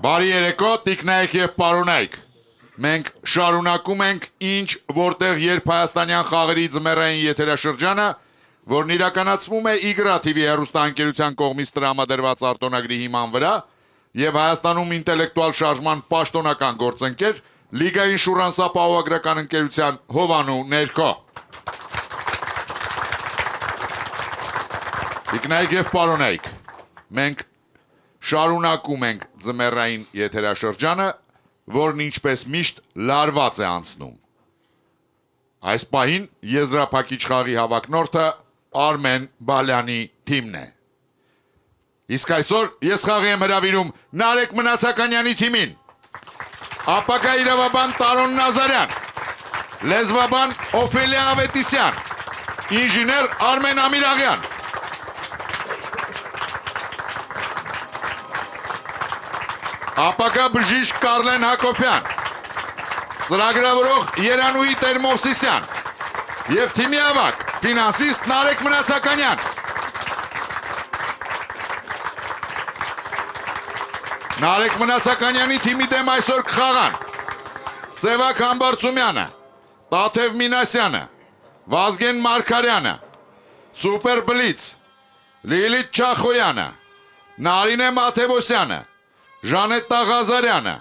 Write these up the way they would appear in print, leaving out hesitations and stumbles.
Բարի երեկո, տիկնայք եւ պարոնայք։ Մենք շարունակում ենք ինչ, որտեղ երբ հայաստանյան խաղերի ձմեռային եթերաշրջանը, որն իրականացվում է Իգրա TV հեռուստաընկերության կողմից տրամադրված արտոնագրի հիման վրա եւ Հայաստանում ինտելեկտուալ շարժման պաշտոնական գործընկեր Լիգային շուրանսապահովագրական ընկերության Հովանու ներքո։ Տիկնայք եւ պարոնայք, մենք շարունակում ենք ձմեռային եթերաշրջանը, որն ինչպես միշտ լարված է անցնում։ Այս պահին եզրափակիչ խաղի հավակնորդը Արմեն Բալյանի թիմն է։ Իսկ այսօր ես խաղի եմ հրավիրում Նարեկ Մնացականյանի թիմին, ապակա իրավաբան Տարոն Նազարյան, լեզվաբան Օֆելիա Ավետիսյան, ինժեներ Արմեն Ամիրաղյան, ապակա բժիշկ Կարլեն Հակոբյան, ծրագրավորող Երանուհի Տեր-Մովսիսյան եւ թիմի ավագ ֆինանսիստ Նարեկ Մնացականյան։ Նարեկ Մնացականյանի թիմի դեմ այսօր կխաղան Սևակ Համբարձումյանը, Տաթև Մինասյանը, Վազգեն Մարգարյանը, Սուպեր Բլից, Լիլիթ Չախոյանը, Նարինե Մաթևոսյանը, Ժանետտա Ղազարյանը,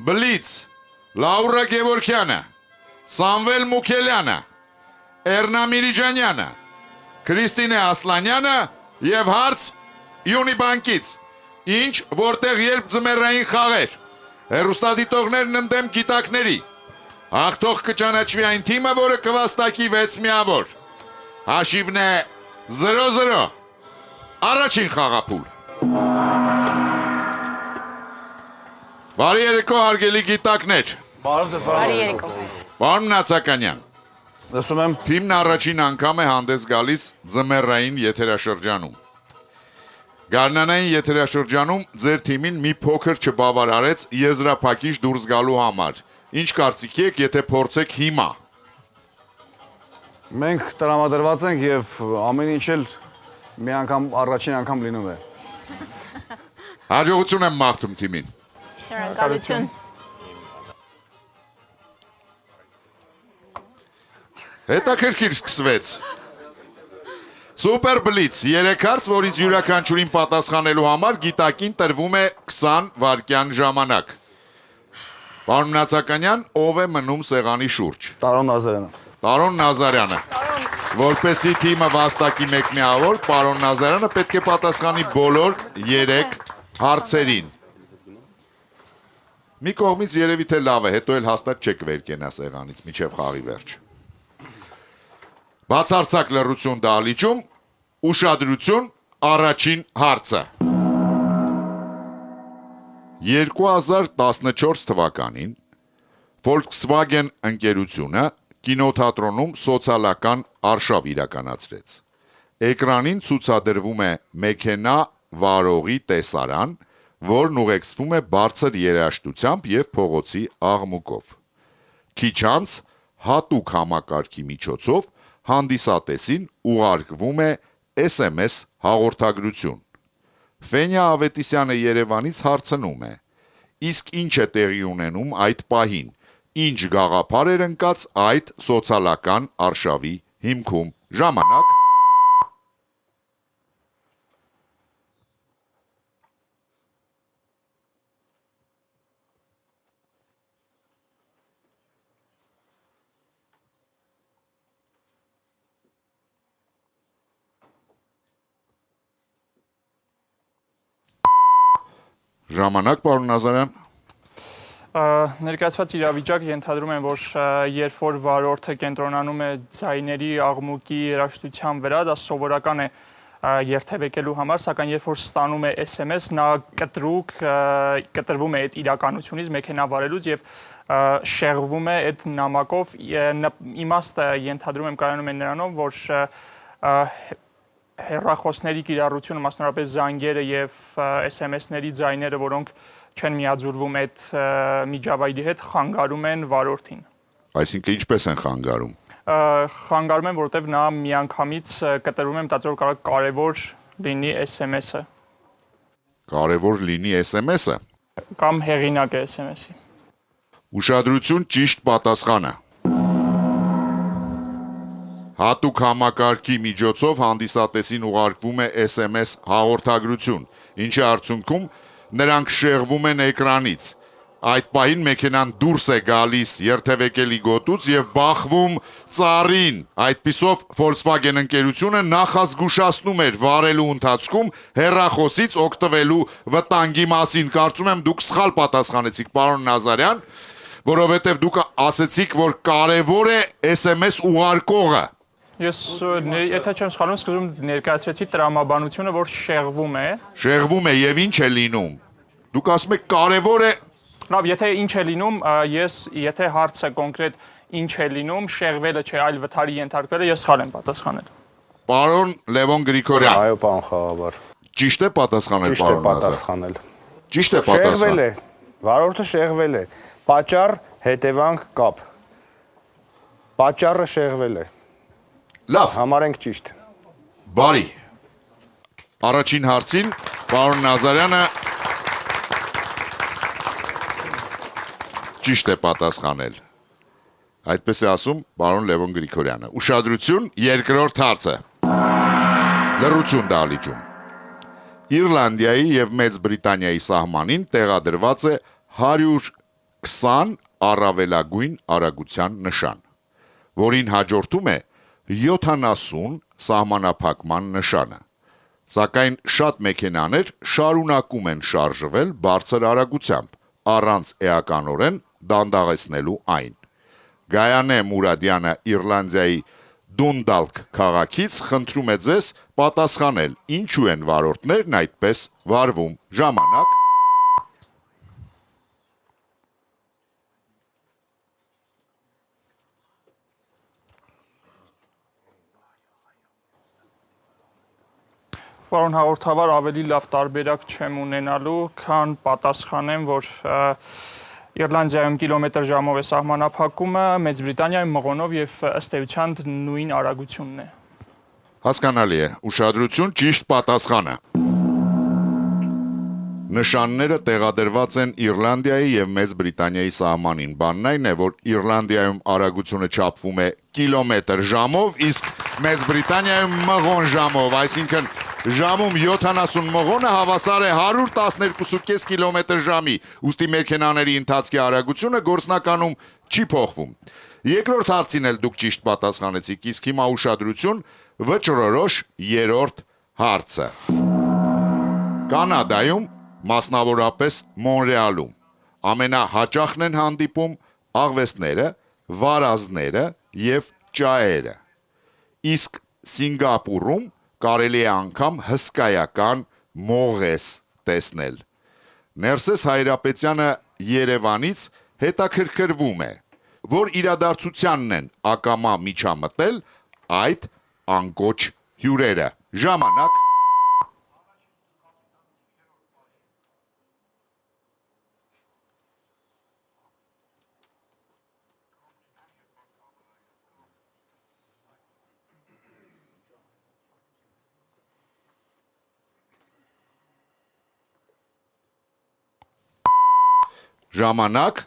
Բլից, Լաուրա Գևորքյանը, Սամվել Մուքելյանը, Էրնա Միրիջանյանը, Քրիստինե Ասլանյանը եւ հարց Յունիբանկից, ինչ, որտեղ երբ ձմեռային խաղեր, հեռուստադիտողներն ընդդեմ գիտակների, հաղթող կճանաչվի այն թիմը, որը կվաստակի 6 միավոր, հաշիվն է 0-0, առաջին խաղափուլ։ Բարի երեկո հարգելի գիտակներ։ Բարի երեկո։ Պարոն Մնացականյան, Լսում եմ։ թիմն առաջին անգամ է հանդես գալիս ձմեռային եթերաշրջանում։ Գարնանային եթերաշրջանում ձեր թիմին մի փոքր չբավարարեց եզրափակիչ դուրս գալու համար։ Ինչ կարծիք եք, եթե փորձեք հիմա։ Մենք տրամադրված ենք եւ ամեն ինչ էլ մի անգամ առաջին անգամ լինում է։ Հաջողություն եմ մաղթում թիմին։ Շնորհակալություն։ Հետաքրքիր սկսվեց։ Սուպեր Բլից 3 հարց, որից յուրաքանչյուրին պատասխանելու համար գիտակին տրվում է 20 վայրկյան ժամանակ։ Պարոն Մնացականյան, ով է մնում սեղանի շուրջ։ Տարոն Նազարյանը։ Տարոն Նազարյանը։ Որպեսի թիմը վաստակի 1 միավոր, պարոն Նազարյանը պետք է պատասխանի բոլոր 3 հարցերին։ Մի կողմից երևի թե լավ է, հետո էլ հաստատ չեք վեր կենա սեղանից, մինչև խաղի վերջ։ Բացարձակ լռություն դահլիճում, ուշադրություն, առաջին հարցը։ 2014 թվականին Volkswagen ընկերությունը կինոթատրոնում սոցիալական արշավ իրականացրեց։ Էկրանին ցուցադրվում է մեքենա վարողի տեսարան, որն ուղեկցվում է բարձր երաժշտությամբ եւ փողոցի աղմուկով։ Քիչ անց հատուկ համակարգի միջոցով հանդիսատեսին ուղարկվում է SMS հաղորդագրություն։ Ֆենյա Ավետիսյանը Երևանից հարցնում է. իսկ ինչ է տեղի ունենում այդ պահին, ինչ գաղափար էր ընկած այդ սոցիալական արշավի հիմքում, ժամանակ։ Ժամանակ, պարոն Նազարյան։ Ներկայացված իրավիճակ ենթադրում են, որ երբ որ վարորդը կենտրոնանում է ձայների աղմուկի երաժշտության վրա, դա սովորական է երթևեկելու համար, սակայն երբ որ ստանում է SMS, նա կտրվում է այդ իրականությունից, մեքենա վարելուց եւ շեղվում է այդ նամակով, իմաստը ենթադրում եմ կայանում է նրանով, որ հեռախոսների կիրառությունը, մասնավորապես զանգերը եւ SMS-ների ձայները, որոնք չեն միաձուլվում այդ միջավայրի հետ, խանգարում են վարորդին։ Այսինքն ինչպես են խանգարում։ Խանգարում են, որովհետև նա միանգամից կտրվում է, մտածելով կարող կարևոր լինի SMS-ը։ Կարևոր լինի SMS-ը։ Կամ հեղինակը SMS-ի։ Ուշադրություն, ճիշտ պատասխանը։ Հատուկ համակարգի միջոցով հանդիսատեսին ուղարկվում է SMS հաղորդագրություն, ինչի արդյունքում նրանք շեղվում են էկրանից։ Այդ պահին մեքենան դուրս է գալիս երթևեկելի գոտուց եւ բախվում ծառին։ Այդպիսով Volkswagen ընկերությունը նախազգուշացնում էր վարելու ընթացքում հեռախոսից օգտվելու վտանգի մասին։ Կարծում եմ դուք սխալ պատասխանեցիք, պարոն Նազարյան, որովհետեւ դուք ասեցիք, որ կարևոր է SMS ուղարկողը։ Ես եթե չեմ սխալվում, սկզբում ներկայացրեցի տրամաբանությունը, որ շեղվում է։ Շեղվում է եւ ինչ է լինում։ Դուք ասում եք կարևոր է։ Լավ, եթե ինչ է լինում, եթե հարցը կոնկրետ ինչ է լինում, շեղվելը չէ, այլ վթարի ենթարկվելը, ես սխալ եմ պատասխանել։ Պարոն Լևոն Գրիգորյան։ Այո, պարոն Խաղաղար։ Ճիշտ է պատասխանել, Ճիշտ է պարոն Նազարյան։ պատասխանել։ Ճիշտ է Շեղվել պատասխանել։ է։ Վարորդը շեղվել է։ Պատճառ, հետևանք, կապ։ Պատճառը շեղվել է։ Լավ, Համարենք ճիշտ։ բարի։ Առաջին հարցին պարոն Նազարյանը ճիշտ է պատասխանել։ Այդպես է ասում պարոն Լևոն Գրիգորյանը։ Ուշադրություն, երկրորդ հարցը։ Լռություն դահլիճում։ Իռլանդիայի եւ Մեծ Բրիտանիայի սահմանին տեղադրված է 120 առավելագույն արագության նշան, որին հաջորդում է 70 սահմանափակման նշանը։ Սակայն շատ մեքենաներ շարունակում են շարժվել բարձր արագությամբ, առանց էականորեն դանդաղեցնելու այն։ Գայանե Մուրադյանը Իռլանդիայի Դունդալք քաղաքից խնդրում է ձեզ պատասխանել, ինչու են վարորդներն այդպես վարվում։ Ժամանակ։ Պարոն հաղորդավար, ավելի լավ տարբերակ չեմ ունենալու, քան պատասխանեմ, որ Իռլանդիայում կիլոմետր/ժ է սահմանափակումը, Մեծ Բրիտանիայում մղոնով եւ ըստ էության նույն արագությունն է։ Հասկանալի է։ Ուշադրություն, ճիշտ պատասխանը։ Նշանները տեղադրված են Իռլանդիայի եւ Մեծ Բրիտանիայի սահմանին։ Բանն այն է, որ Իռլանդիայում արագությունը չափվում է կիլոմետր/ժ, իսկ Մեծ Բրիտանիայում մղոն/ժ, այսինքն ժամում 70 մղոնը հավասար է 112.5 կիլոմետր/ժ, ուստի մեքենաների ընթացքի արագությունը գործնականում չի փոխվում։ Երկրորդ հարցին էլ դուք ճիշտ պատասխանեցիք, իսկ հիմա ուշադրություն, վճռորոշ երրորդ հարցը։ Կանադայում, մասնավորապես Մոնրեալում, ամենահաճախն են հանդիպում աղվեսները, վարազները եւ ճահերը։ Իսկ Սինգապուրում կարելի է անգամ հսկայական մողես տեսնել։ Ներսես Հայրապետյանը Երևանից հետաքրքրվում է, որ իրադարձությանն են ակամա միջամտել այդ անկոչ հյուրերը։ Ժամանակ։ Ժամանակ,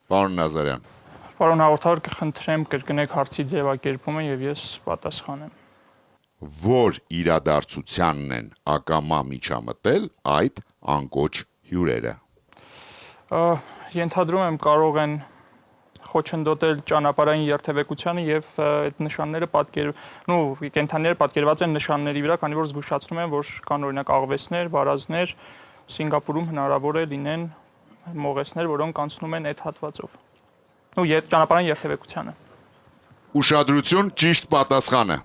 պարոն Նազարյան։ Պարոն հաղորդավար, կխնդրեմ կրկնեք հարցի ձևակերպումը եւ ես պատասխանեմ։ Որ իրադարձությանն են ակամա միջամտել այդ անկոչ հյուրերը։ Ենթադրում եմ կարող են խոչընդոտել ճանապարհային երթևեկությանը եւ այդ նշանները կենդանիները պատկերված են նշանների վրա, քանի որ զգուշացնում են, որ կան օրինակ աղվեսներ, վարազներ, Սինգապուրում հնարավոր է լինեն մողեսներ, որոնք անցնում են այդ հատվածով։ Ճանապարհային երթևեկությանը։ Ուշադրություն, ճիշտ պատասխանը։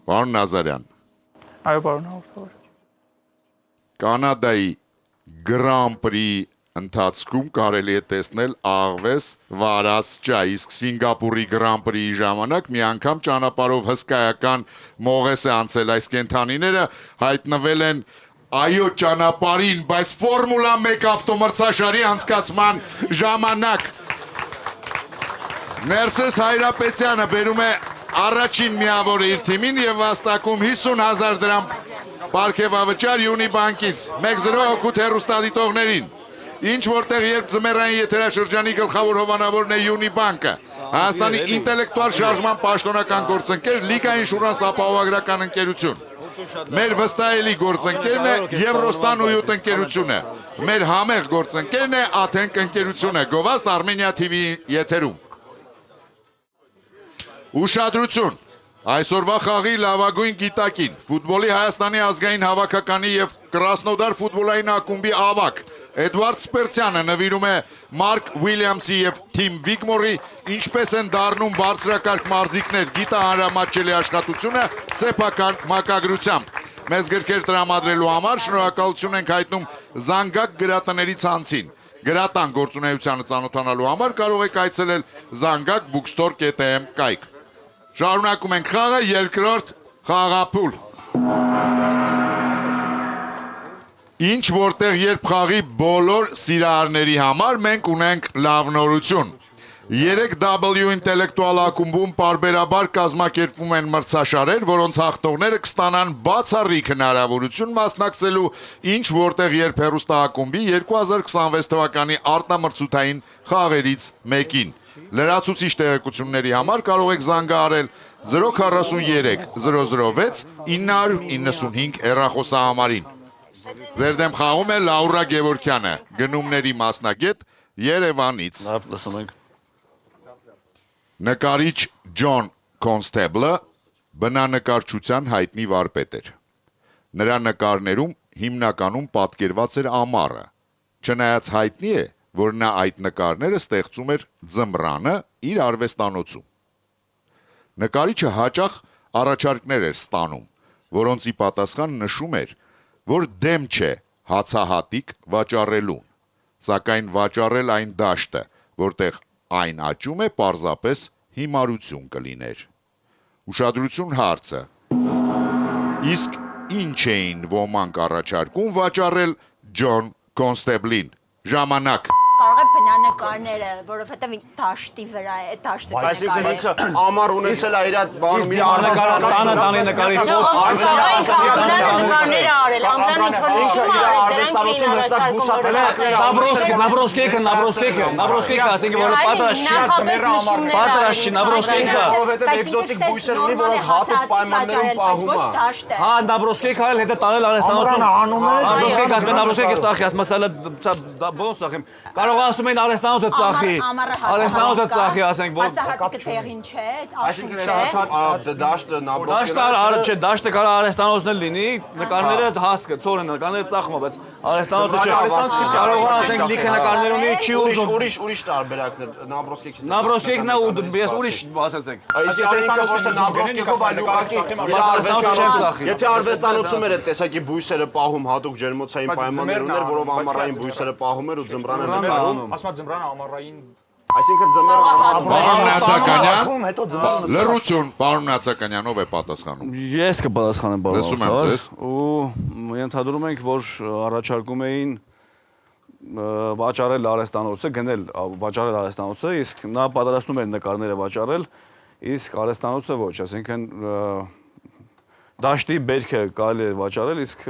Պարոն Նազարյան։ Այո, պարոն հաղորդավար։ Կանադայի Grand Prix ընթացքում կարելի է տեսնել աղվես, վարազ, ճա, իսկ Սինգապուրի Grand Prix-ի ժամանակ մի անգամ ճանապարհով հսկայական մողես է անցել, այս կենդանիները հայտնվել են այո ճանապարհին, բայց Ֆորմուլա 1 ավտոմրցաշարի անցկացման ժամանակ։ Ներսես Հայրապետյանը բերում է առաջին միավորը իր թիմին եւ վաստակում 50,000 դրամ պարգևավճար Յունիբանկից 1-0 օգուտ հեռուստադիտողներին։ Ինչ որտեղ երբ ձմեռային եթերաշրջանի գլխավոր հովանավորն է Յունիբանկը, Հայաստանի ինտելեկտուալ շարժման պաշտոնական գործընկեր Լիգա Ինշուրանս ապահովագրական ընկերություն։ Մեր վստահելի գործընկերն է Եվրոստան ույուտ ընկերությունը։ Մեր համեղ գործընկերն է Աթենք ընկերությունը։ Գովաստ Armenia TV եթերում։ Ուշադրություն։ Այսօրվա խաղի լավագույն գիտակին ֆուտբոլի Հայաստանի ազգային հավաքականի եւ Կրասնոդար ֆուտբոլային ակումբի ավակ Էդվարդ Սպերցյանը նվիրում է Մարկ Ուիլյամսի եւ Թիմ Վիգմորի ինչպես են դառնում բարձրակարգ մարզիկներ գիտահանրամատչելի աշխատությունը սեփական մակագրությամբ։ Մեզ գրքեր տրամադրելու համար շնորհակալություն ենք հայտնում Զանգակ գրատների ցանցին։ Գրատան գործունեությանը ծանոթանալու համար կարող եք այցելել zangakbookstore.am կայք։ Շարունակում ենք խաղը, երկրորդ խաղափուլ։ Ինչ որտեղ երբ խաղի բոլոր սիրահարների համար մենք ունենք լավ նորություն։ 3W ինտելեկտուալ ակումբում պարբերաբար կազմակերպվում են մրցաշարեր, որոնց հաղթողները կստանան բացառիկ հնարավորություն մասնակցելու ինչ որտեղ երբ հեռուստաակումբի 2026 թվականի արտամրցութային խաղերից մեկին։ Լրացուցիչ տեղեկությունների համար կարող եք զանգահարել 043 006 995 հեռախոսահամարին։ Ձեր դեմ խաղում է Լաուրա Գևորգյանը, գնումների մասնագետ Երևանից։ Նկարիչ Ջոն Կոնստեբլը բնանկարչության հայտնի վարպետ էր։ Նրա նկարներում հիմնականում պատկերված էր ամառը։ Չնայած հայտնի է, որ նա այդ նկարները ստեղծում էր ձմռանը իր արվեստանոցում։ Նկարիչը հաճախ առաջարկներ էր ստանում, որոնց ի պատասխան նշում էր, որ դեմ չէ հացահատիկ վաճառելուն, սակայն վաճառել այն դաշտը, որտեղ այն աճում է պարզապես հիմարություն կլիներ։ Ուշադրություն հարցը։ Իսկ ինչ էին ոմանք առաջարկում վաճառել Ջոն Կոնստեբլին։ Ժամանակ։ Կարող է բնանկարները, որովհետև դաշտի վրա է, դաշտը։ Այսինքն ինքը ամառ ունեցել է իր բանում իր տանի նկարիչ նկարները արել, ամռան ինչ-որ նշում Նաբրոսկեքը, ասենք որ պատրաստ չի, որովհետև էկզոտիկ բույսեր ունի, որոնք հատուկ պայմաններում պահում է։ հա նաբրոսկեքը արել հետո տարել արեստանոցում։ Նաբրոսկեքը ասում են նաբրոսկեքը ծախի, ասում ասալը բոս ծախեմ։ Կարող ասում են արեստանոցը ծախի։ Արեստանոցը ծախի, ասենք որ հացահատիկը տեղին չէ, Այսինքն դաշտը դաշտը դաշտը կարող արեստանոցն էլ լինի, նկարները հասկը, ծորեն նկարները ծախում, բայց արեստանոցը չէ։ Կարող ասենք լիքը նկարներ ունի, չի ուզում։ Ուրիշ տարբերակներ նաբրոսկեքի։ Նաբրոսկեքն է ու ես ուրիշ ասացեք։ Իսկ եթե ինքը ոչ թե նաբրոսկեքով այլ ուղղակի եթե արվեստանոցում էր այդ տեսակի բույսերը պահում հատուկ ջերմոցային պայմաններ ուներ, որով ամառային բույսերը պահում էր ու ձմռանը ձմռանում։ ասում ձմռանը ամառային Այսինքն ձմեռը Պարոն Նացականյան, լրություն, պարոն Նացականյան, ով է պատասխանում։ Ես կպատասխանեմ Լսում եմ ձեզ։ ու ենթադրում ենք, որ առաջարկում էին վաճառել արեստանոցը, գնել վաճառել արեստանոցը, իսկ նա պատրաստում էր նկարները վաճառել, իսկ արեստանոցը ոչ, ասենքն դաշտի բերքը կարելի է վաճառել, իսկ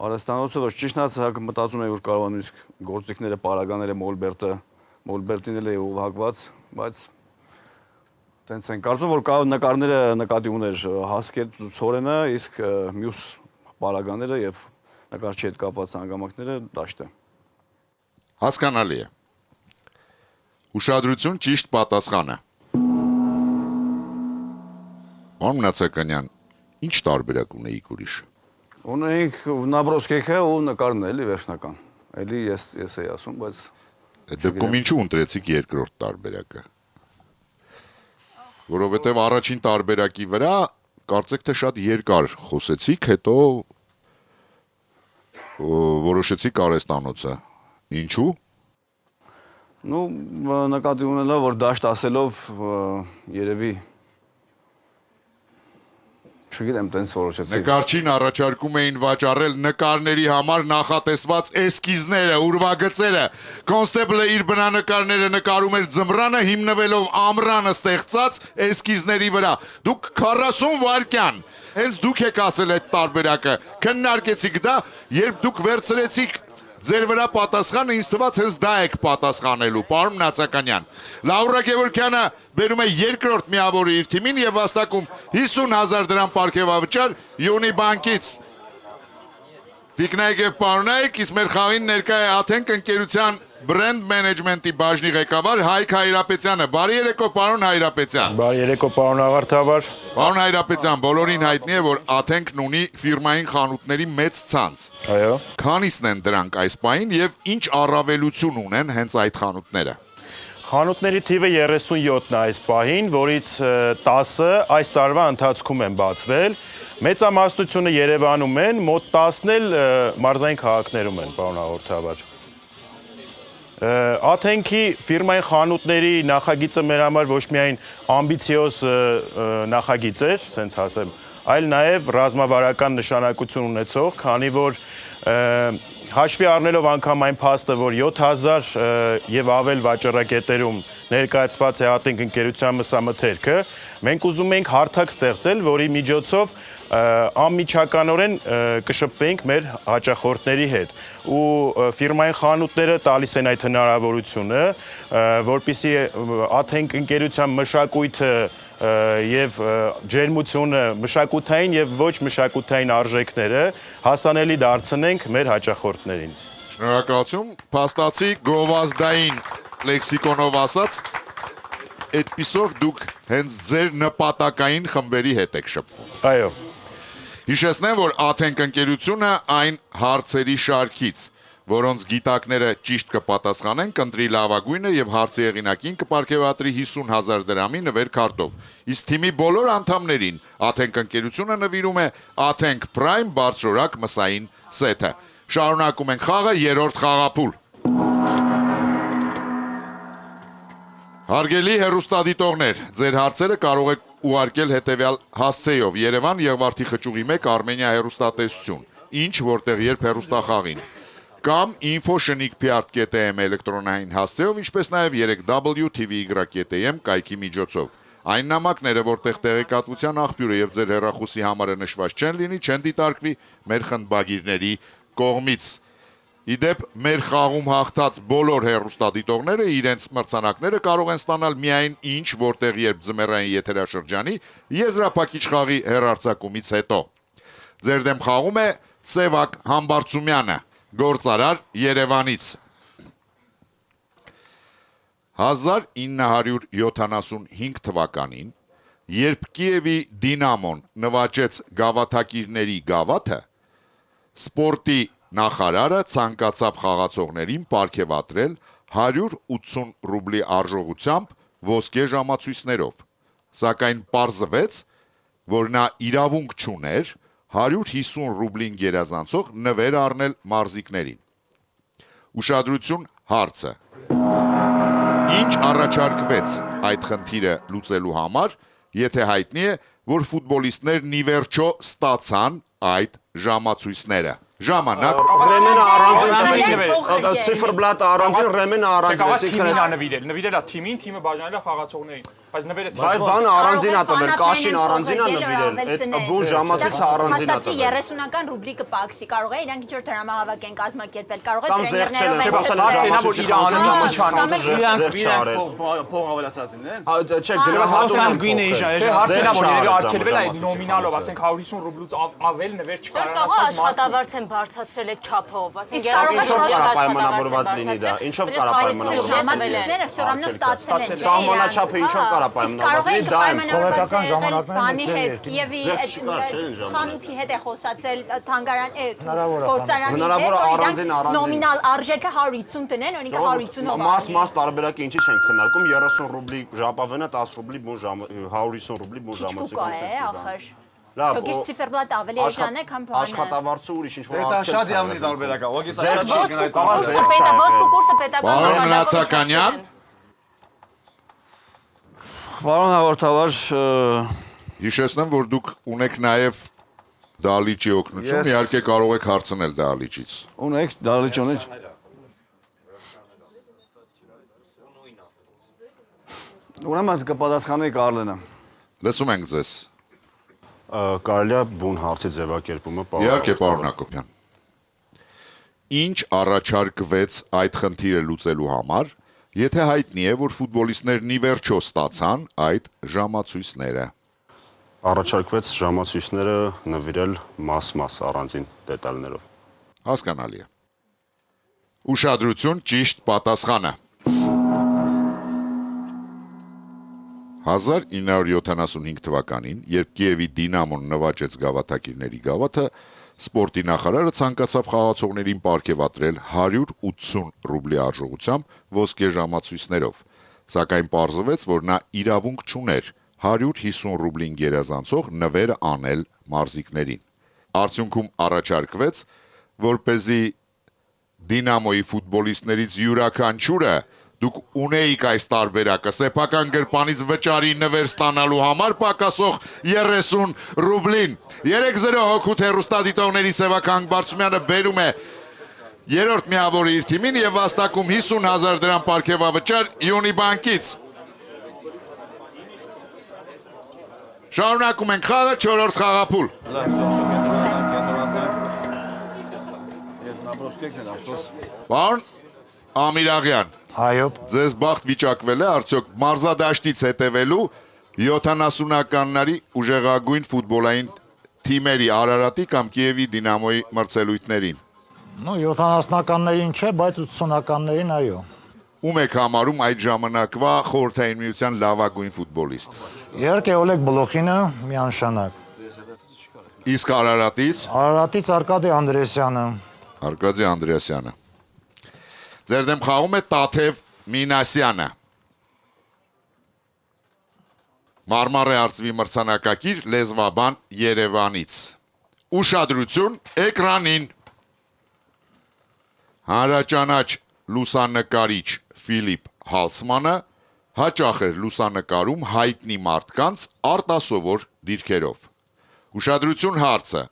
արեստանոցը ոչ, ճիշտ ասած մտածում եմ, որ կարող է նույնիսկ գործիքները, պարագաները, մոլբերտին էլ է ուղղակված, բայց տենց են կարծում, որ կարող նկարները նկատի ուներ հասկեր ցորենը, իսկ մյուս պարագաները եւ նկարչի հետ կապված հանգամանքները դաշտը։ Հասկանալի է։ Ուշադրություն, ճիշտ պատասխանը։ Պարոն Նացականյան, ինչ տարբերակ ունեիք ուրիշ։ Ունեինք նաբրոսկեքը ու նկարն էլի վերջնական։ Էլի ես էի ասում, բայց Դեպքում ինչու ընտրեցիք երկրորդ տարբերակը։ Որովհետև առաջին տարբերակի վրա կարծեք թե շատ երկար խոսեցիք, հետո որոշեցիք արեստանոցը։ Ինչու։ Ну, նկատի ունելով, որ դաշտ ասելով երևի Չգիտեմ, տենց որոշեցի։ Նկարչին առաջարկում էին վաճառել նկարների համար նախատեսված էսկիզները, ուրվագծերը։ Կոնստեբլը իր բնանկարները նկարում էր ձմռանը, հիմնվելով ամռանը ստեղծած էսկիզների վրա։ Դուք 40 վայրկյան, հենց դուք եք ասել այդ տարբերակը, քննարկեցիք դա, երբ դուք վերցրեցիք ձեր վրա պատասխանը, ինձ թվաց հենց դա եք պատասխանելու, պարոն Մնացականյան։ Լաուրա Գևորգյանը բերում է երկրորդ միավորը իր թիմին եւ վաստակում 50,000 դրամ պարգևավճար Յունի բանկից։ Տիկնայք եւ պարոնայք, իսկ մեր խաղին ներկա է Աթենք ընկերության բրենդ մենեջմենտի բաժնի ղեկավար Հայկ Հայրապետյանը։ Բարի երեկո, պարոն Հայրապետյան։ Բարի երեկո, պարոն Աղարդավար։ Պարոն Հայրապետյան, բոլորին հայտնի է, որ Աթենքն ունի ֆիրմային խանութների մեծ ցանց։ Այո։ Քանիսն են դրանք այս պահին եւ ինչ առավելություն ունեն հենց այդ խանութները։ Խանութների թիվը 37-ն է այս պահին, որից 10-ը այս տարվա ընթացքում են բացվել։ Մեծամասնությունը Երևանում են, մոտ 10-ն էլ մարզային քաղաքներում են, պարոն Աղարդավար։ Աթենքի ֆիրմային խանութների նախագիծը մեր համար ոչ միայն ամբիցիոզ նախագիծ էր, ասենց ասեմ, այլ նաև ռազմավարական նշանակություն ունեցող, քանի որ հաշվի առնելով անգամ այն փաստը, որ 7000 եւ ավել վաճառակետերում ներկայացված է Աթենք ընկերության մսամթերքը, մենք ուզում ենք հարթակ ստեղծել, որի միջոցով անմիջականորեն կշփվենք մեր հաճախորդների հետ ու ֆիրմային խանութները տալիս են այդ հնարավորությունը, որպեսզի Աթենք ընկերության մշակույթը եւ ջերմությունը մշակութային եւ ոչ մշակութային արժեքները հասանելի դարձնենք մեր հաճախորդներին։ Շնորհակալություն, փաստացի գովազդային լեքսիկոնով ասած, այդպիսով դուք հենց ձեր նպատակային խմբերի հետ եք շփվում։ Այո։ Հիշեցնեմ, որ Աթենք ընկերությունը այն հարցերի շարքից, որոնց գիտակները ճիշտ կպատասխանեն, կընտրի լավագույնը եւ հարցի եղինակին կպարգևատրի 50,000 դրամի նվեր քարտով։ Իսկ թիմի բոլոր անդամներին Աթենք ընկերությունը նվիրում է Աթենք Prime բարձրորակ մսային սեթը։ Շարունակում ենք խաղը, երրորդ խաղափուլ։ Հարգելի հեռուստադիտողներ, ձեր հարցերը կարող եք ուղարկել հետևյալ հասցեով՝ Երևան Եղվարդի խճուղի 1 Արմենիա հեռուստատեսություն, ինչ որտեղ երբ հեռուստախաղին, կամ info@shnikprt.am էլեկտրոնային հասցեով, ինչպես նաև 3w.tv.am կայքի միջոցով։ Այն նամակները, որտեղ տեղեկատվության աղբյուրը եւ ձեր հեռախոսի համարը նշված չեն լինի, չեն դիտարկվի մեր խնդբագիրների կողմից։ Իդեպ մեր խաղում հաղթած բոլոր հեռուստադիտողները իրենց մրցանակները կարող են ստանալ միայն ինչ որտեղ երբ ձմեռային եթերաշրջանի եզրափակիչ խաղի հեռարձակումից հետո։ Ձեր դեմ խաղում է Սևակ Համբարձումյանը, գործարար Երևանից։ 1975 թվականին, երբ Կիևի Դինամոն նվաճեց գավաթակիրների գավաթը, սպորտի նախարարը ցանկացավ խաղացողներին պարգևատրել 180 ռուբլի արժողությամբ ոսկե ժամացույցներով, սակայն պարզվեց, որ նա իրավունք չուներ 150 ռուբլին գերազանցող նվեր առնել մարզիկներին։ Ուշադրություն, հարցը. Ինչ առաջարկվեց այդ խնդիրը լուծելու համար, եթե հայտնի է, որ ֆուտբոլիստներն ի վերջո ստացան այդ ժամացույցները։ Ժամանակ Ռեմենը առանձին ցիֆրբլատը առանձին Ռեմենը առանձին թիմին նվիրելա թիմին, թիմը բաժանելա խաղացողներին, բայց նվերը Բայց բանը առանձին է տվել, կաշին առանձին է նվիրել, այդ բուն ժամացույցը առանձին է տվել։ 30-ական ռուբլի կպակսի, կարող է իրանք ինչ-որ դրամահավաք են կազմակերպել, կարող է Կամ զեղչել են, փող ավելացրածին են։ Չէ, գրված հատուկ գույնը հարցինա որ երևի արգելվել է այդ նոմինալով, ասենք 150 ռուբլուց ավել նվեր չկարողացած աշխատավարձ են բարձրացրել այդ չափով, ասենք ինչով կարա պայմանավորված լինի դա, ինչով կարա պայմանավորված ժամանակները все равно ստացել են։ Սահմանաչափը ինչով կարա պայմանավորված լինի, դա է սովետական ժամանակներն հետ Կիևի խանութի հետ է խոսացել թանգարան գործարանի հետ, նոմինալ արժեքը 150 տնեն, օրինքը 150-ով։ Մաս տարբերակը ինչի չեն քննարկում 30 ռուբլի ժապավենը 10 ռուբլի բուն 150 ռուբլի բուն ժամացույց։ Լավ, Չոքիշ ցիֆերբլատ ավելի էժան է, քան բանը։ Աշխատավարձը ուրիշ ինչ-որ Դա շատ явный տարբերակ է։ Ուղղակի սա ոսկու կուրսը պետական Պարոն Մնացականյան, Պարոն հաղորդավար, Հիշեցնեմ, որ դուք ունեք նաև դահլիճի օգնություն, իհարկե կարող եք հարցնել դահլիճից։ Ունեք դահլիճ ունեք։ Ուրեմն կպատասխանի Կարլենը։ Լսում ենք ձեզ։ Կարելի է բուն հարցի ձևակերպումը Իհարկե, պարոն Հակոբյան։ Ինչ առաջարկվեց այդ խնդիրը լուծելու համար, եթե հայտնի է, որ ֆուտբոլիստներն ի վերջո ստացան այդ ժամացույցները։ Առաջարկվեց ժամացույցները նվիրել մաս-մաս առանձին դետալներով։ Հասկանալի է։ Ուշադրություն, ճիշտ պատասխանը։ 1975 թվականին, երբ Կիևի Դինամոն նվաճեց գավաթակիրների գավաթը, սպորտի նախարարը ցանկացավ խաղացողներին պարգևատրել 180 ռուբլի արժողությամբ ոսկե ժամացույցներով, սակայն պարզվեց, որ նա իրավունք չուներ 150 ռուբլին գերազանցող նվեր անել մարզիկներին։ Արդյունքում առաջարկվեց, որպեսզի Դինամոյի ֆուտբոլիստներից յուրաքանչյուրը դուք ունեիք այս տարբերակը սեփական գրպանից վճարի նվեր ստանալու համար պակասող 30 ռուբլին։ 3-0 հոգուտ հեռուստադիտողների Սևակ Հանգբարձումյանը բերում է երրորդ միավորը իր թիմին եւ վաստակում 50,000 դրամ պարգևավճար Յունիբանկից։ Շարունակում ենք խաղը, 4-րդ խաղափուլ։ Պարոն Ամիրաղյան, Այո, ձեզ բախտ վիճակվել է արդյոք մարզադաշտից հետևելու 70-ականների ուժեղագույն ֆուտբոլային թիմերի Արարատի կամ Կիևի Դինամոյի մրցելույթներին։ նո 70-ականներին չէ, բայց 80-ականներին այո։ Ում եք համարում այդ ժամանակվա խորհրդային միության լավագույն ֆուտբոլիստ։ Իհարկե Օլեգ Բլոխինը միանշանակ։ Իսկ Արարատից Արարատից Արկադի Անդրեասյանը։ Արկադի Անդրեասյանը։ Ձեր դեմ խաղում է Տաթև Մինասյանը։ Մարմարե արծվի մրցանակակիր լեզվաբան Երևանից։ Ուշադրություն էկրանին։ Հանրաճանաչ լուսանկարիչ Ֆիլիպ Հալսմանը հաճախ էր լուսանկարում հայտնի մարդկանց արտասովոր դիրքերով։ Ուշադրություն հարցը։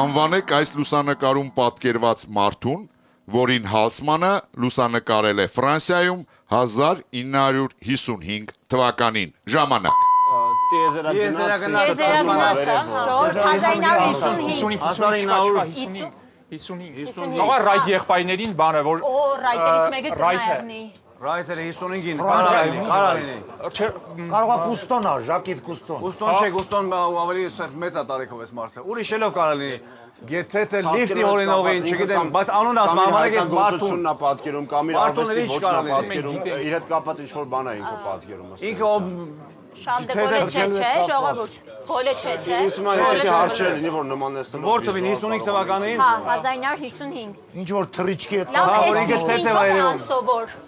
Անվանեք այս լուսանկարում պատկերված մարդուն, որին Հալսմանը լուսանկարել է Ֆրանսիայում 1955 թվականին։ Ժամանակ։ Աղա ռայթ եղբայրներին բանը, որ Օ, ռայտերից մեկը կմայրնի։ Ռայթերը 55-ին կարալինի։ Կարող է Կուստոնա, Ժակիվ Կուստոն։ Կուստոն չէ, Կուստոն ավելի մեծ է տարիքով էս մարդը։ Ուրիշելով կարալինի։ Եթե լիֆտի օրինողին, չգիտեմ, բայց անուն ասում անվանեք էս մարդուն։ Նա պատկերում կամ իր արվեստի ոչնա պատկերում, իր հետ կապված ինչ-որ բան է ինքը պատկերում։ Ինքը Շալդե գոլե չէ, ժողովուրդ։ Գոլե չէ։ 50-ի հարցեր լինի, որ նմանեցնելով։ Որտովին 55 թվականին։ Հա, 1955։ Ինչ որ թրիչքի հետ Լավ, որ ինքը թեթև է երևում։ Սովոր։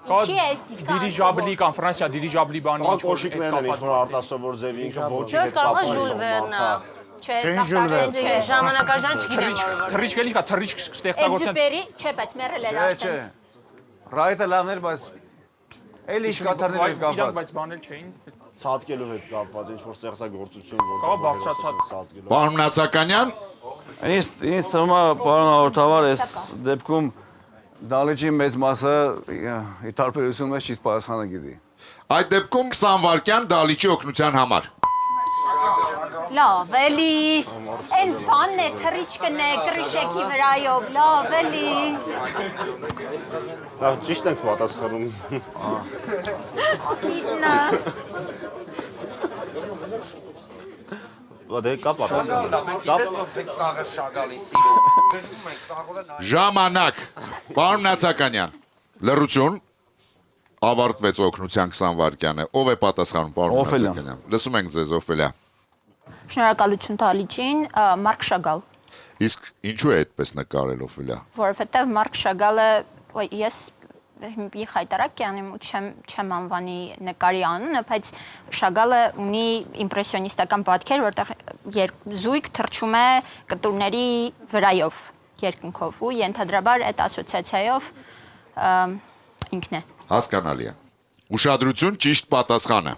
Ինչի է այս դիրքը։ դիրիժաբլի կամ Ֆրանսիա դիրիժաբլի բանի Ահա կոշիկներն են ինչ-որ արտասովոր ձևի ինքը ոչի Չէ, հետ կարող է կապված։ Ժուլ Վերնը։ Չէ, Չէ, ժամանակաժան չգիտեմ։ թռիչք էլի կա, թռիչք ստեղծագործության։ Էքզիպերի, չէ, բայց մերել էր Չէ։ Ռայթը լավն էր, բայց էլի շկաթարների հետ Իրանք կապված։ բայց բանել չէին։ Ցածկելու հետ կապված ինչ-որ ստեղծագործություն, որ Կարող բարձրացած։ Պարոն Նացականյան, Ինձ թվում է, պարոն հաղորդավար, այս դեպքում դալիճի մեծ մասը ի տարբերություն մեջ չի պատասխանը գիտի։ այդ դեպքում 20 վայրկյան դալիճի օգնության համար։ Լավ, էլի։ Այն բանն է, թռիչքն է, կրիշեքի վրայով, լավ, էլի։ Դա ճիշտ ենք պատասխանում։ Իտնա։ Դե կա պատասխան։ Ժամանակ։ Պարոն Նացականյան, լռություն, ավարտվեց օգնության 20 վայրկյանը։ Ով է պատասխանում, պարոն Նացականյան։ Լսում ենք ձեզ, Օֆելիա։ Շնորհակալություն Դալիճին, Մարկ Շագալ։ Իսկ ինչու է այդպես նկարել, Օֆելիա։ Որովհետև Մարկ Շագալը, ես մի խայտարակ կանեմ ու չեմ անվանի նկարի անունը, բայց Շագալը ունի իմպրեսիոնիստական պատկեր, որտեղ զույգ թռչում է կտուրների վրայով երկնքով ու ենթադրաբար այդ ասոցիացիայով ինքն է։ Հասկանալի է։ Ուշադրություն, ճիշտ պատասխանը։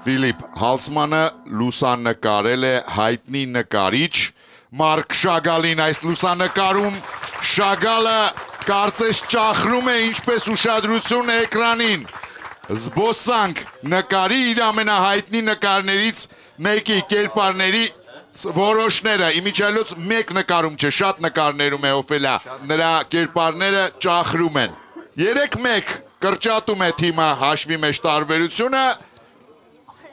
Ֆիլիպ Հալսմանը լուսանկարել է հայտնի նկարիչ Մարկ Շագալին այս լուսանկարում Շագալը կարծես ճախրում է ինչպես ուշադրություն էկրանին զբոսանք նկարի իր ամենահայտնի նկարներից մեկի կերպարների որոշները իմիջիայլոց մեկ նկարում չէ շատ նկարներում է Օֆելիա նրա կերպարները ճախրում են 3-1 կրճատում է թիմը հաշվի մեջ տարբերությունը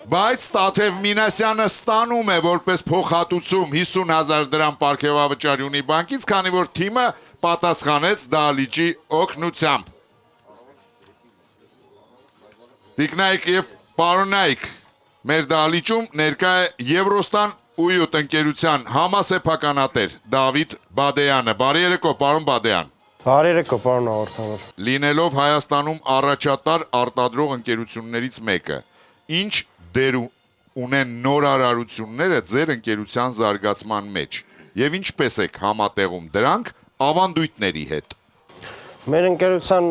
բայց Տաթև Մինասյանը ստանում է որպես փոխհատուցում 50,000 դրամ պարգևավճարի ունի բանկից, քանի որ թիմը պատասխանեց դահլիճի օգնությամբ։ Տիկնայք եւ պարոնայք, մեր դահլիճում ներկա է Եվրոստան ույուտ ընկերության համասեփականատեր Դավիթ Բադեյանը։ Բարի երեկո, պարոն Բադեյան։ Բարի երեկո, պարոն հաղորդավար։ Լինելով Հայաստանում առաջատար արտադրող ընկերություններից մեկը, ինչ դեր ունեն նորարարությունները ձեր ընկերության զարգացման մեջ եւ ինչպես եք համատեղում դրանք ավանդույթների հետ։ Մեր ընկերության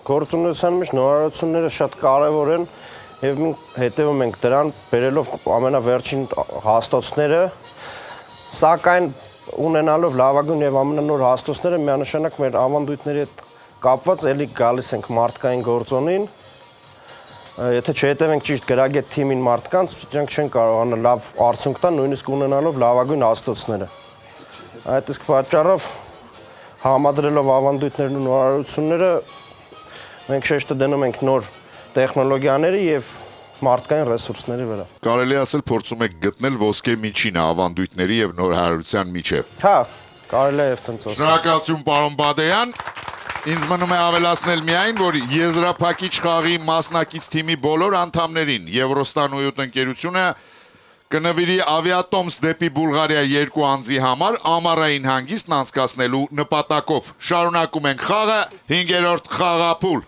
գործունեության մեջ նորարարությունները շատ կարեւոր են եւ մենք հետեւում ենք դրան, բերելով ամենավերջին հաստոցները, սակայն ունենալով լավագույն եւ ամենանոր հաստոցները միանշանակ մեր ավանդույթների հետ կապված էլի գալիս ենք մարդկային գործոնին։ Եթե չհետևենք ճիշտ գրագետ թիմին մարդկանց, դրանք չեն կարողանա լավ արդյունք տան, նույնիսկ ունենալով լավագույն հաստոցները։ Այդ իսկ պատճառով համադրելով ավանդույթներն ու նորարարությունները մենք շեշտը դնում ենք նոր տեխնոլոգիաների եւ մարդկային ռեսուրսների վրա։ Կարելի ասել փորձում եք գտնել ոսկե միջինը ավանդույթների եւ նորարարության միջև։ Հա, կարելի է այդտենց ասել։ Շնորհակալություն պարոն Բադեյան։ Ինձ մնում է ավելացնել միայն, որ եզրափակիչ խաղի մասնակից թիմի բոլոր անդամներին Եվրոստան ույուտ ընկերությունը կնվիրի ավիատոմս դեպի Բուլղարիա 2 անձի համար ամառային հանգիստն անցկացնելու նպատակով։ Շարունակում ենք խաղը 5-րդ խաղափուլ։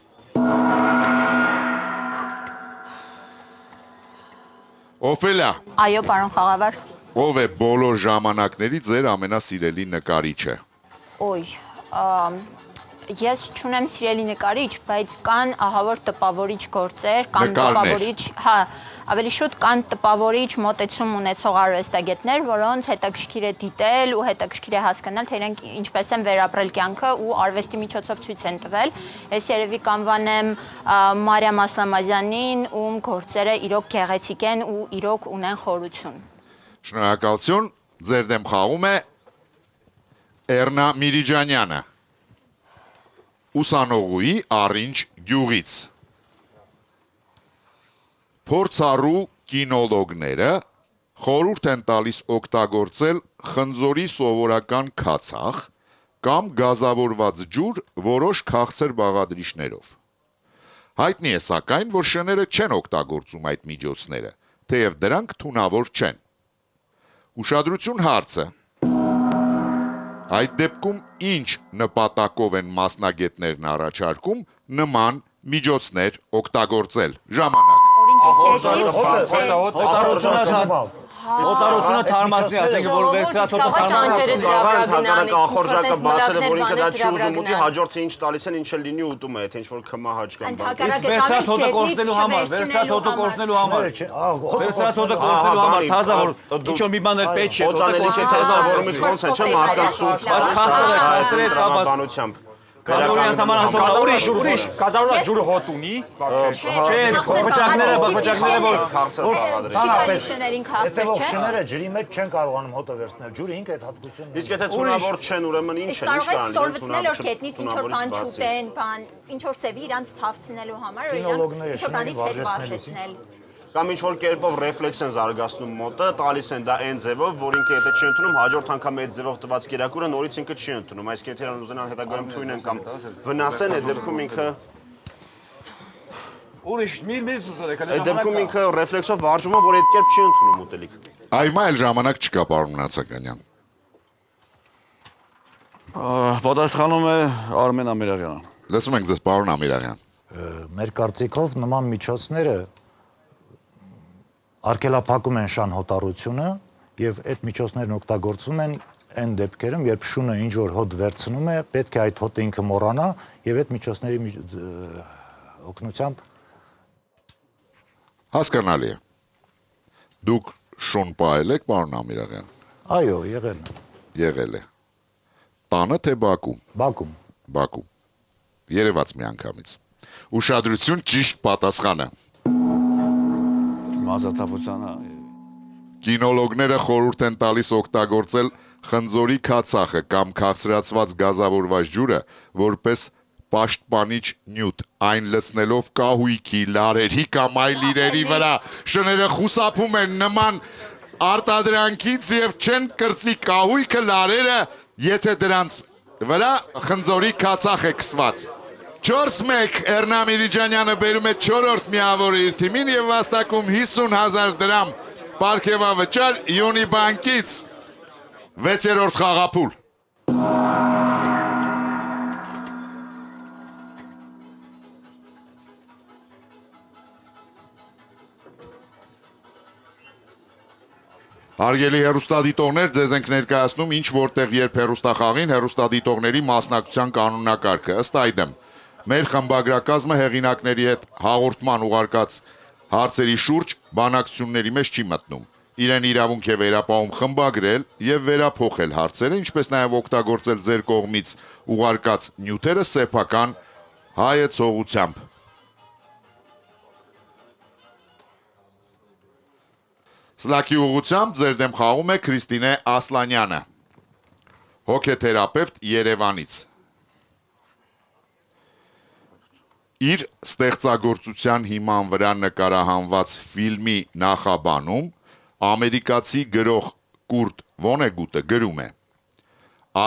Օֆելիա։ Այո, պարոն խաղավար։ Ով է բոլոր ժամանակների ձեր ամենասիրելի նկարիչը։ Ոյ, ես չունեմ սիրելի նկարիչ, բայց կան ահավոր տպավորիչ գործեր, կան տպավորիչ, հա, ավելի շուտ կան տպավորիչ մոտեցում ունեցող արվեստագետներ, որոնց հետաքրքիր է դիտել ու հետաքրքիր է հասկանալ, թե իրենք ինչպես են վերապրել կյանքը ու արվեստի միջոցով ցույց են տվել։ Ես երևի կանվանեմ Մարիամ Ասլամազյանին, ում գործերը իրոք գեղեցիկ են ու իրոք ունեն խորություն։ Շնորհակալություն, ձեր դեմ խաղում է Էռնա Միրիջանյանը, ուսանողուի Առինջ գյուղից։ Փորձառու կինոլոգները խորհուրդ են տալիս օգտագործել խնձորի սովորական քացախ կամ գազավորված ջուր որոշ քաղցր բաղադրիչներով։ Հայտնի է սակայն, որ շները չեն օգտագործում այդ միջոցները, թեև դրանք թունավոր չեն։ Ուշադրություն հարցը։ Այդ դեպքում ինչ նպատակով են մասնագետներն առաջարկում նման միջոցներ օգտագործել։ Ժամանակ։ Օտարությունը թարմացնի, ասենք որ վերցրած օտը թարմացնի։ Հակառակ ախորժակը բացել է, որ ինքը դա չի ուզում ուտի, հաջորդը ինչ տալիս են, ինչ էլ լինի ուտում է, եթե ինչ-որ քմահաճ կամ բան։ Վերցրած օտը կորցնելու համար, վերցրած օտը կորցնելու համար։ Վերցրած օտը կորցնելու համար, թազա որ ինչ-որ մի բան էլ պետք չէ, օծանելի չէ թազավորումից ոնց են, չէ՞ մարդկանց սուրճ։ Բայց խախտել է կապված բանությամբ։ Գազավորյանը համար ասողա ուրիշ Գազավորված ջուրը հոտ ունի։ չէ, բջջակները որ Հանրապես, եթե ողջները ջրի մեջ չեն կարողանում հոտը վերցնել, ջուրը ինքը այդ հատկությունն է։ Իսկ եթե թունավոր չեն, ուրեմն ինչ են, ինչ կարող կան եք սորվեցնել օրկետնից ինչ որ բան չուտեն, բան, ինչ որ ծևի իրանց ցավցնելու համար, Կինոլոգները ինչ որ բանից հետ շների բաշխեցնել։ Կամ ինչ որ կերպով ռեֆլեքս են զարգացնում մոտը, տալիս են դա այն ձևով, որ ինքը եթե չի ընդունում, հաջորդ անգամ այդ ձևով տված կերակուրը նորից ինքը չի ընդունում, այսինքն եթե իրան ուզենան հետագայում թույնեն կամ վնասեն, այդ դեպքում ինքը ուրիշ մի ցուսել է, այդ դեպքում ինքը ռեֆլեքսով վարժվում է, որ այդ կերպ չի ընդունում ուտելիք։ Այմա էլ ժամանակ չկա, պարոն Մնացականյան։ Պատասխանում է Արմեն Ամիրաղյանը։ Լսում ենք ձեզ, պարոն Ամիրաղյան։ Մեր կարծիքով նման միջոցները արգելափակում են շան հոտառությունը եւ այդ միջոցներն օգտագործում են այն դեպքերում, երբ շունը ինչ որ հոտ վերցնում է, պետք է այդ հոտը ինքը մոռանա եւ այդ միջոցների օգնությամբ Հասկանալի է։ Դուք շուն պահել եք, պարոն Ամիրաղյան։ Այո, եղել է։ Եղել է։ Տանը թե Բաքում։ Բաքում։ Բաքում։ Երևաց մի անգամից։ Ուշադրություն, ճիշտ պատասխանը։ Մազաթափությանը Կինոլոգները խորհուրդ են տալիս օգտագործել խնձորի քացախը կամ քաղցրացված գազավորված ջուրը որպես պաշտպանիչ նյութ, այն լցնելով կահույքի, լարերի կամ այլ իրերի վրա։ Շները խուսափում են նման արտադրանքից եւ չեն կրծի կահույքը, լարերը, եթե դրանց վրա խնձորի քացախ է կսված։ 4-1 Էրնամ Իրիջանյանը բերում է 4-րդ միավորը իր թիմին եւ վաստակում 50,000 դրամ պարգևավճար Յունիբանկից 6-րդ խաղափուլ։ Հարգելի հեռուստադիտողներ, ձեզ ենք ներկայացնում ինչ որտեղ երբ հեռուստախաղին հեռուստադիտողների մասնակցության կանոնակարգը։ Ըստ այդմ, մեր խմբագրակազմը հեղինակների հետ հաղորդման ուղարկած հարցերի շուրջ բանակցությունների մեջ չի մտնում։ Իրեն իրավունք է վերապահում խմբագրել եւ վերափոխել հարցերը, ինչպես նաեւ օգտագործել ձեր կողմից ուղարկած նյութերը սեփական հայեցողությամբ։ Սլաքի ուղղությամբ ձեր դեմ խաղում է Քրիստինե Ասլանյանը, հոգեթերապևտ Երևանից։ Իր ստեղծագործության հիման վրա նկարահանված ֆիլմի նախաբանում ամերիկացի գրող Կուրտ Վոնեգուտը գրում է.